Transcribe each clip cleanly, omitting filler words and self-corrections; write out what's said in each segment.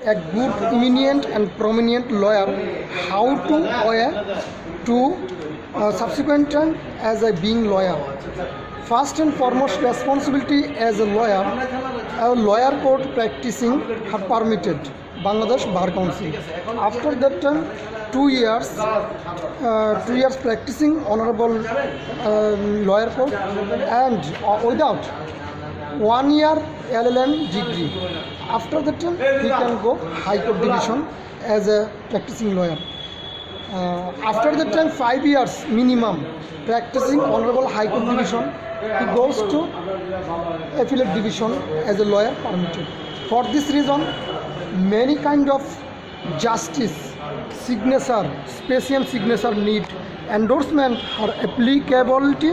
a good, eminent and prominent lawyer how to subsequent time as a being lawyer. First and foremost responsibility as a lawyer court practicing have permitted Bangladesh Bar Council. After that time, 2 years practicing honorable lawyer court and without 1 year LLM degree. After that time, he can go High Court Division as a practicing lawyer. After that time, 5 years minimum practicing honorable High Court Division, he goes to Appellate Division as a lawyer permitted. For this reason, many kind of justice, signature, special signature need, endorsement or applicability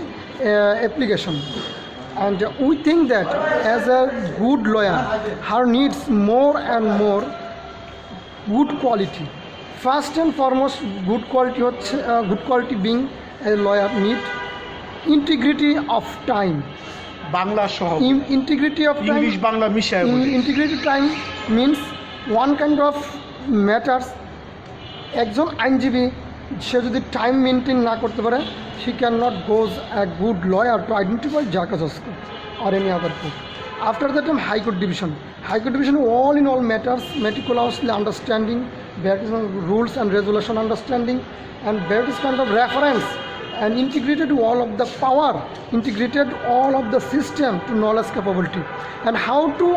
application. And we think that as a good lawyer, her needs more and more good quality. First and foremost, good quality being a lawyer need integrity of time. Bangla shoh. Integrity of time. English Bangla mishaya. Integrity time means one kind of matters. একজন আইনজীবী সে যদি time maintain না করতে পারে, he cannot go a good lawyer to identify Jackass or any other court. After that time, High Court Division. High Court Division, all in all matters, meticulously understanding various rules and resolution understanding and various kind of reference and integrated all of the power, integrated all of the system to knowledge capability and how to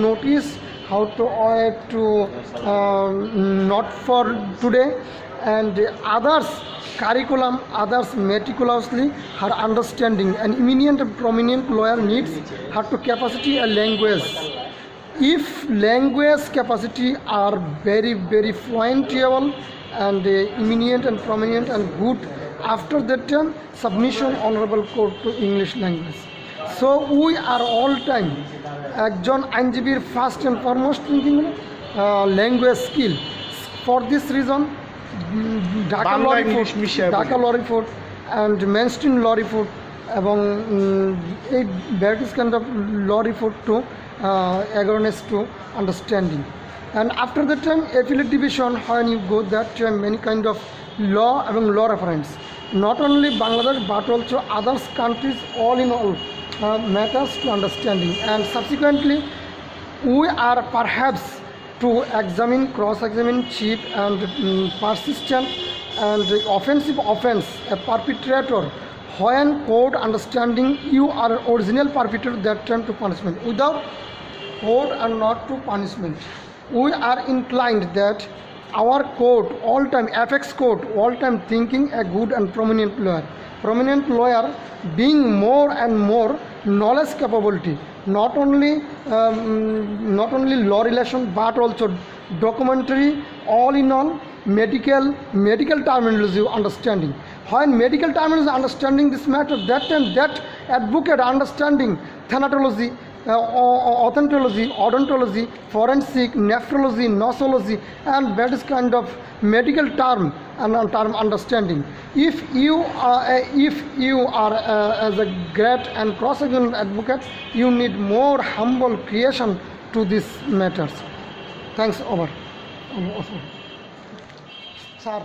notice, how to not for today and others curriculum, others meticulously her understanding. An eminent and prominent lawyer needs her to capacity a language. If language capacity are very very fluentable and eminent and prominent and good, after that time submission honorable court to English language. So we are all time একজন আইনজীবীর first and foremost thinking language skill. For this reason Dhaka law report and mainstream law report এবং এই varieties kind of law report to agonies to understanding. And after that time, Appellate Division, when you go that time, many kind of law and law reference. Not only Bangladesh but also other countries, all in all matters to understanding. And subsequently, we are perhaps to examine, cross-examine cheap and persistent and offensive offense a perpetrator. When court understanding you are original perpetrator, that time to punishment. Without court and not to punishment. We are inclined that our court all time, FX court all time thinking a good and prominent lawyer being more and more knowledge capability, not only law relation but also documentary, all in all medical terminology understanding. When medical terminology understanding this matter, that time that advocate understanding thanatology, odontology, forensic, nephrology, nosology, and various kind of medical term understanding. If you are as a great and cross-examined advocate, you need more humble creation to these matters. Thanks. Over. Sir.